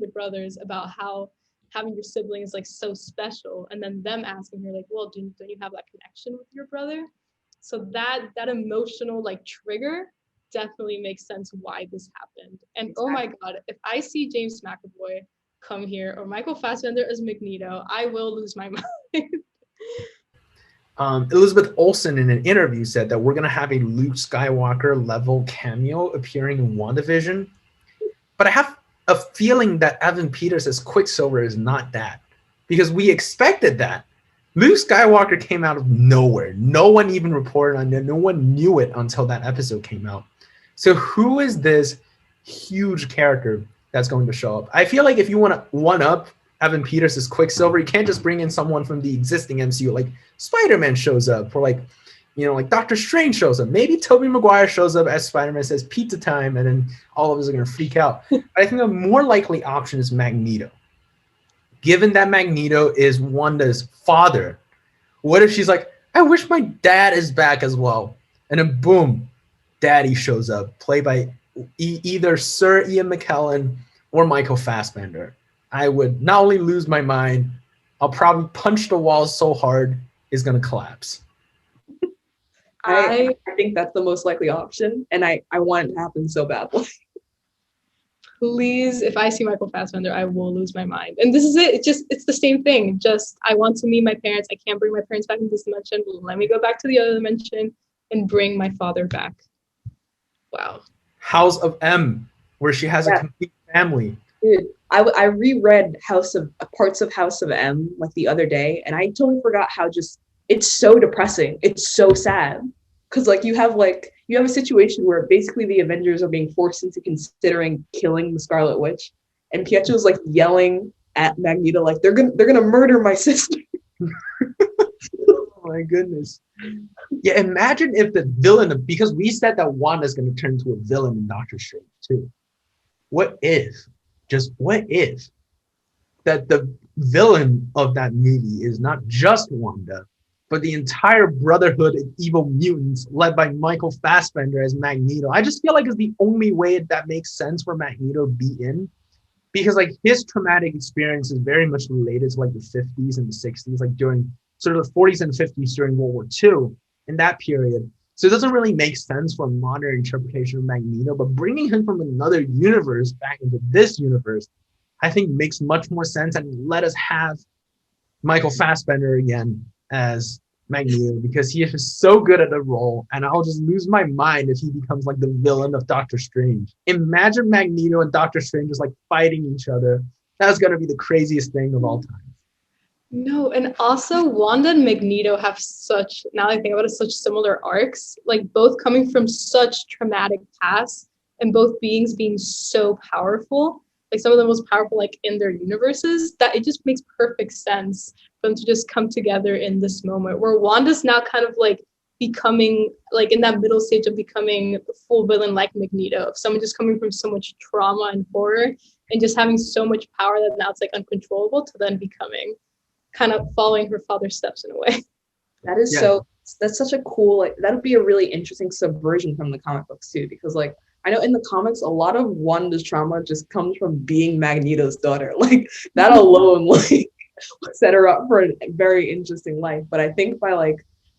the brothers about how having your sibling is like so special, and then them asking her like, well, don't you have that connection with your brother? So that emotional like trigger definitely makes sense why this happened. And exactly. Oh my god, if I see James McAvoy come here or Michael Fassbender as Magneto, I will lose my mind. Elizabeth Olsen in an interview said that we're going to have a Luke Skywalker level cameo appearing in WandaVision. But I have a feeling that Evan Peters as Quicksilver is not that, because we expected that. Luke Skywalker came out of nowhere. No one even reported on it. No one knew it until that episode came out. So who is this huge character that's going to show up? I feel like if you want to one-up Evan Peters as Quicksilver, you can't just bring in someone from the existing MCU. Like Spider-Man shows up, or like, you know, like Doctor Strange shows up. Maybe Tobey Maguire shows up as Spider-Man, says pizza time, and then all of us are going to freak out. But I think a more likely option is Magneto. Given that Magneto is Wanda's father, what if she's like, I wish my dad is back as well? And then boom, Daddy shows up, played by either Sir Ian McKellen or Michael Fassbender. I would not only lose my mind, I'll probably punch the wall so hard it's going to collapse. I think that's the most likely option, and I want it to happen so badly. Please, if I see Michael Fassbender, I will lose my mind. And this is it. It's the same thing. Just, I want to meet my parents. I can't bring my parents back in this dimension. Let me go back to the other dimension and bring my father back. Wow. House of M, where she has a complete family. Dude, I reread parts of House of M like the other day, and I totally forgot how just it's so depressing. It's so sad. Because like you have a situation where basically the Avengers are being forced into considering killing the Scarlet Witch, and Pietro's like yelling at Magneto like they're gonna murder my sister. Oh my goodness. Yeah, imagine if the villain, because we said that Wanda's gonna turn into a villain in Doctor Strange too. What if that the villain of that movie is not just Wanda, but the entire brotherhood of evil mutants led by Michael Fassbender as Magneto? I just feel like it's the only way that makes sense for Magneto to be in, because like his traumatic experience is very much related to like the 50s and the 60s, like during sort of the 40s and 50s during World War II, in that period. So it doesn't really make sense for a modern interpretation of Magneto, but bringing him from another universe back into this universe, I think makes much more sense, and let us have Michael Fassbender again as Magneto, because he is just so good at the role, and I'll just lose my mind if he becomes like the villain of Doctor Strange. Imagine Magneto and Doctor Strange just like fighting each other. That's gonna be the craziest thing of all time. No, and also Wanda and Magneto have such, now I think about it, such similar arcs, like both coming from such traumatic pasts and both beings being so powerful, like some of the most powerful like in their universes, that it just makes perfect sense for them to just come together in this moment where Wanda's now kind of like becoming like in that middle stage of becoming a full villain like Magneto, of someone just coming from so much trauma and horror and just having so much power that now it's like uncontrollable, to then becoming kind of following her father's steps in a way. That is that's such a cool, like that would be a really interesting subversion from the comic books too, because like I know in the comics a lot of Wanda's trauma just comes from being Magneto's daughter. Like that alone like set her up for a very interesting life. But I think by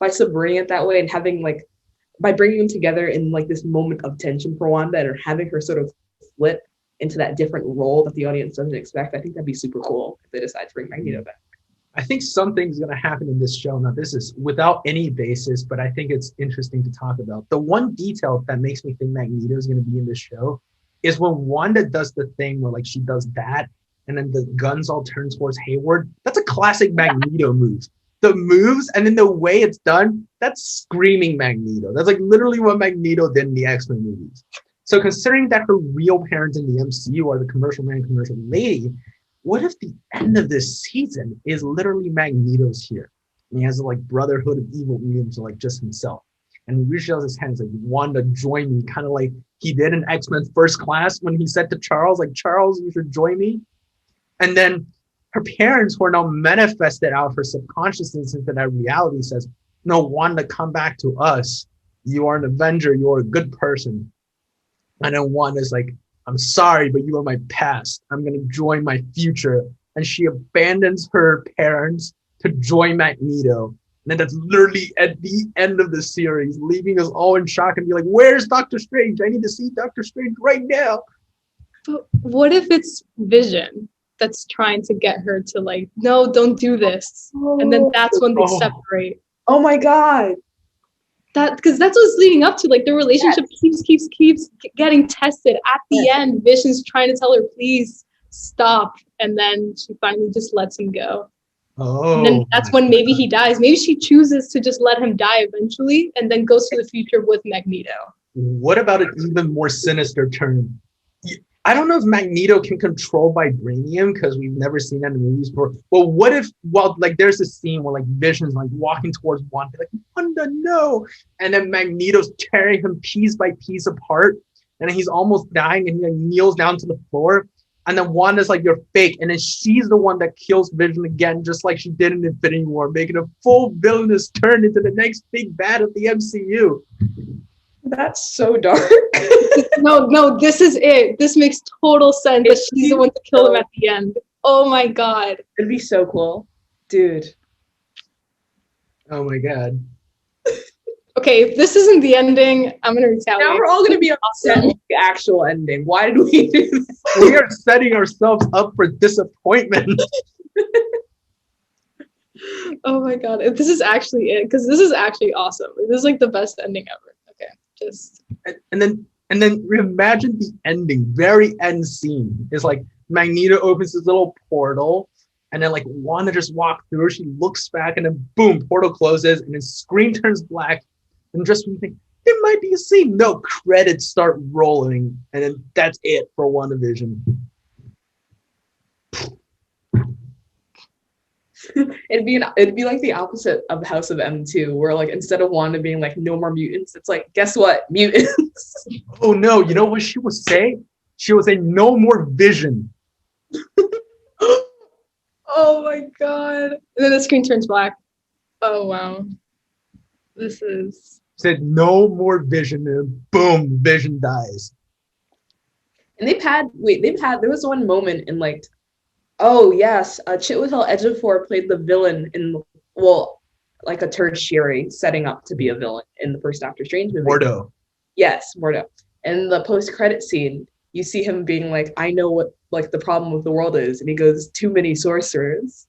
subverting it that way and having like by bringing them together in like this moment of tension for Wanda and having her sort of flip into that different role that the audience doesn't expect, I think that'd be super cool if they decide to bring Magneto back. I think something's going to happen in this show. Now, this is without any basis, but I think it's interesting to talk about. The one detail that makes me think Magneto is going to be in this show is when Wanda does the thing where like she does that and then the guns all turn towards Hayward. That's a classic Magneto move. The moves and then the way it's done, that's screaming Magneto. That's like literally what Magneto did in the X-Men movies. So considering that her real parents in the MCU are the commercial man, commercial lady, what if the end of this season is literally Magneto's here? And he has a like brotherhood of evil mutants, like just himself. And he reaches out his hands like, Wanda, join me, kind of like he did in X-Men First Class when he said to Charles, like, Charles, you should join me. And then her parents, who are now manifested out of her subconsciousness into that reality, says, no, Wanda, come back to us. You are an Avenger. You are a good person. And then Wanda's like, I'm sorry, but you are my past. I'm going to join my future. And she abandons her parents to join Magneto. And that's literally at the end of the series, leaving us all in shock and be like, where's Doctor Strange? I need to see Doctor Strange right now. But what if it's Vision that's trying to get her to like, no, don't do this. And then that's when they separate. Oh my God. That because that's what's leading up to, like, the relationship keeps getting tested. At the end, Vision's trying to tell her, please stop. And then she finally just lets him go. Oh, and then that's when maybe he dies. Maybe she chooses to just let him die eventually and then goes to the future with Magneto. What about an even more sinister turn? I don't know if Magneto can control vibranium because we've never seen that in the movies before. But what if, well, like there's a scene where like Vision's like walking towards Wanda, like, Wanda, no. And then Magneto's tearing him piece by piece apart. And then he's almost dying and he like kneels down to the floor. And then Wanda's like, you're fake. And then she's the one that kills Vision again, just like she did in Infinity War, making a full villainous turn into the next big bad of the MCU. That's so dark. No, this is it. This makes total sense that she's the one to kill him at the end. Oh my God. It'd be so cool. Dude. Oh my God. Okay, if this isn't the ending, I'm going to retaliate. Now we're all going to be upset with the actual ending. Why did we do this? We are setting ourselves up for disappointment. Oh my God. If this is actually it, because this is actually awesome. This is like the best ending ever. Okay, just... And then imagine the ending, very end scene is like Magneto opens his little portal and then like Wanda just walks through, she looks back and then boom, portal closes and then screen turns black and just when you think there might be a scene, no, credits start rolling and then that's it for WandaVision. It'd be like the opposite of House of M2, where like instead of Wanda being like no more mutants, it's like, guess what, mutants. Oh no, you know what she would say? She would say no more Vision. Oh my God. And then the screen turns black. Oh wow. This is... Said no more Vision and boom, Vision dies. And there was one moment in like, oh yes, Chiwetel Ejiofor played the villain in, well, like a tertiary setting up to be a villain in the first Doctor Strange movie. Mordo. Yes, Mordo. In the post-credit scene, you see him being like, I know what like the problem with the world is, and he goes, too many sorcerers.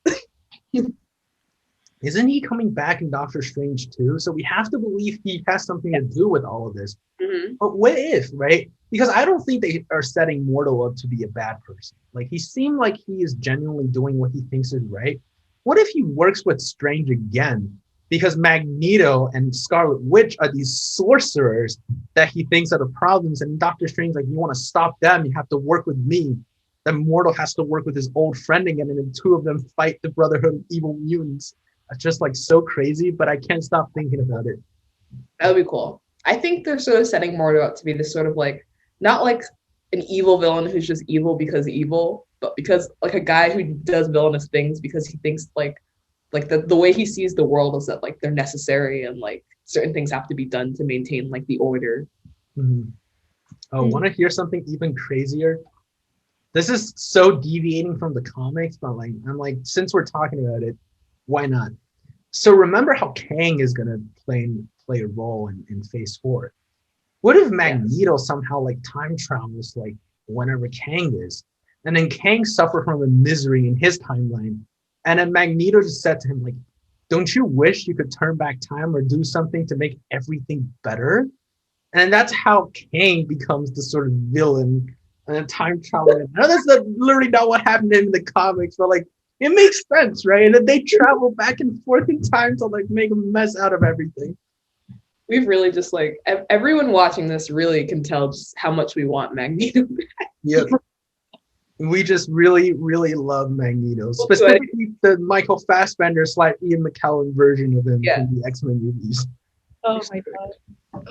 Isn't he coming back in Doctor Strange too? So we have to believe he has something to do with all of this. Mm-hmm. But what if, right? Because I don't think they are setting Mordo up to be a bad person. Like he seemed like he is genuinely doing what he thinks is right. What if he works with Strange again? Because Magneto and Scarlet Witch are these sorcerers that he thinks are the problems. And Doctor Strange, like, you want to stop them, you have to work with me. Then Mordo has to work with his old friend again, and then two of them fight the Brotherhood of Evil Mutants. It's just like so crazy, but I can't stop thinking about it. That would be cool. I think they're sort of setting Mordo up to be this sort of like, not like an evil villain who's just evil because evil, but because like a guy who does villainous things because he thinks like the way he sees the world is that like they're necessary and like certain things have to be done to maintain like the order. Mm-hmm. Oh, want to hear something even crazier? This is so deviating from the comics, but like I'm like, since we're talking about it, why not? So remember how Kang is gonna play a role in Phase 4. What if Magneto somehow like time travels like whenever Kang is, and then Kang suffered from a misery in his timeline, and then Magneto just said to him like, "Don't you wish you could turn back time or do something to make everything better?" And that's how Kang becomes the sort of villain and then time traveling. I know that's literally not what happened in the comics, but like it makes sense, right? And then they travel back and forth in time to like make a mess out of everything. We've really just like everyone watching this really can tell just how much we want Magneto back. Yep. We just really, really love Magneto, specifically the Michael Fassbender / Ian McKellen version of him in the X-Men movies. Oh my god.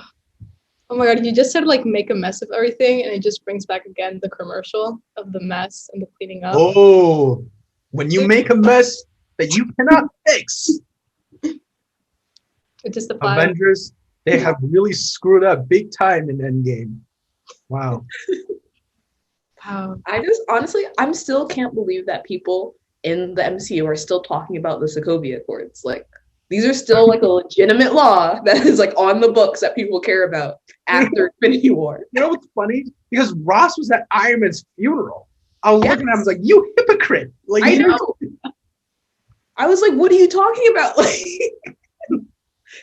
Oh my god, you just said like make a mess of everything, and it just brings back again the commercial of the mess and the cleaning up. Oh, when you make a mess that you cannot fix. It's just the Avengers, they have really screwed up big time in Endgame. Wow. Wow. I just honestly, I'm still can't believe that people in the MCU are still talking about the Sokovia Accords. Like, these are still like a legitimate law that is like on the books that people care about after Infinity War. You know what's funny? Because Ross was at Iron Man's funeral. I was looking at him, I was like, you hypocrite. Like, I know. I was like, what are you talking about? Like,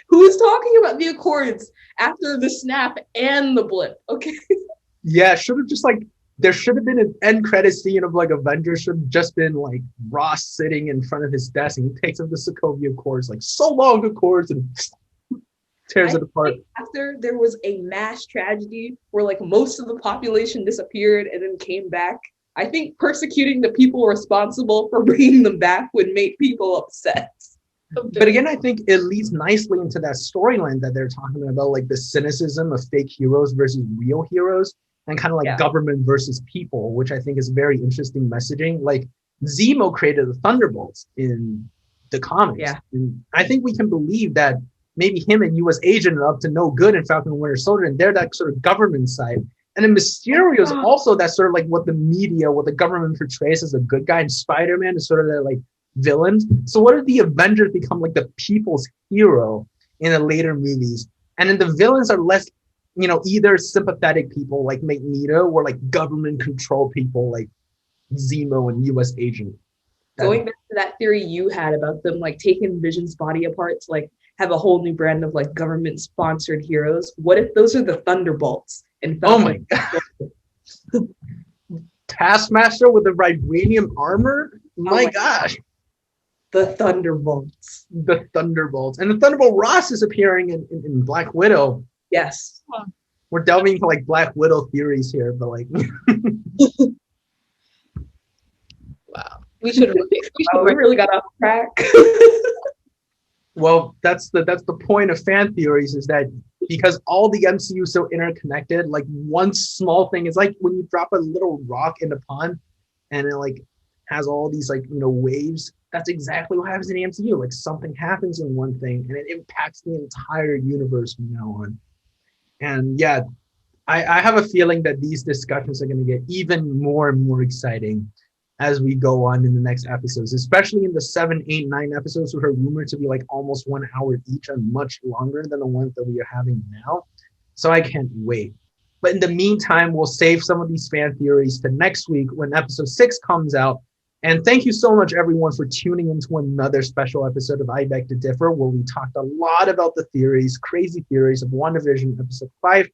who is talking about the Accords after the snap and the blip? Okay. Yeah, should have just like, there should have been an end credit scene of like Avengers should have just been like Ross sitting in front of his desk and he takes up the Sokovia Accords, like so long Accords, and tears it apart. After there was a mass tragedy where like most of the population disappeared and then came back, I think persecuting the people responsible for bringing them back would make people upset. But again, I think it leads nicely into that storyline that they're talking about, like the cynicism of fake heroes versus real heroes. And kind of like government versus people, which I think is very interesting messaging. Like Zemo created the Thunderbolts in the comics. Yeah. And I think we can believe that maybe him and US Agent are up to no good in Falcon and Winter Soldier, and they're that sort of government side. And then Mysterio is also that sort of like what the media, what the government portrays as a good guy, and Spider-Man is sort of that like villain. So what if the Avengers become like the people's hero in the later movies? And then the villains are less, you know, either sympathetic people like Magneto or like government control people like Zemo and US Agent. Going back to that theory you had about them like taking Vision's body apart to like have a whole new brand of like government sponsored heroes. What if those are the Thunderbolts? Oh my god. Taskmaster with the vibranium armor? My gosh. The Thunderbolts. The Thunderbolts. And the Thunderbolt Ross is appearing in Black Widow. Yes. We're delving into like Black Widow theories here, but like wow. We should we really got off track. Well, that's the point of fan theories, is that because all the MCU is so interconnected, like one small thing is like when you drop a little rock in a pond and it like has all these like, you know, waves. That's exactly what happens in the MCU. Like something happens in one thing and it impacts the entire universe from now on. And yeah, I have a feeling that these discussions are going to get even more and more exciting as we go on in the next episodes, especially in the 7, 8, 9 episodes, which are rumored to be like almost 1 hour each and much longer than the ones that we are having now. So I can't wait. But in the meantime, we'll save some of these fan theories to next week when episode 6 comes out. And thank you so much, everyone, for tuning into another special episode of I Beg to Differ, where we talked a lot about the theories, crazy theories of WandaVision episode 5.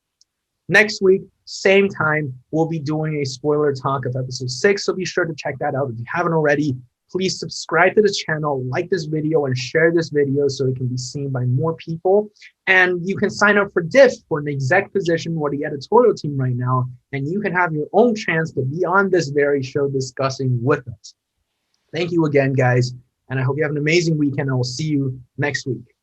Next week, same time, we'll be doing a spoiler talk of episode 6, so be sure to check that out. If you haven't already, please subscribe to the channel, like this video, and share this video so it can be seen by more people. And you can sign up for Diff, for an exec position or the editorial team right now, and you can have your own chance to be on this very show discussing with us. Thank you again, guys, and I hope you have an amazing weekend, and I will see you next week.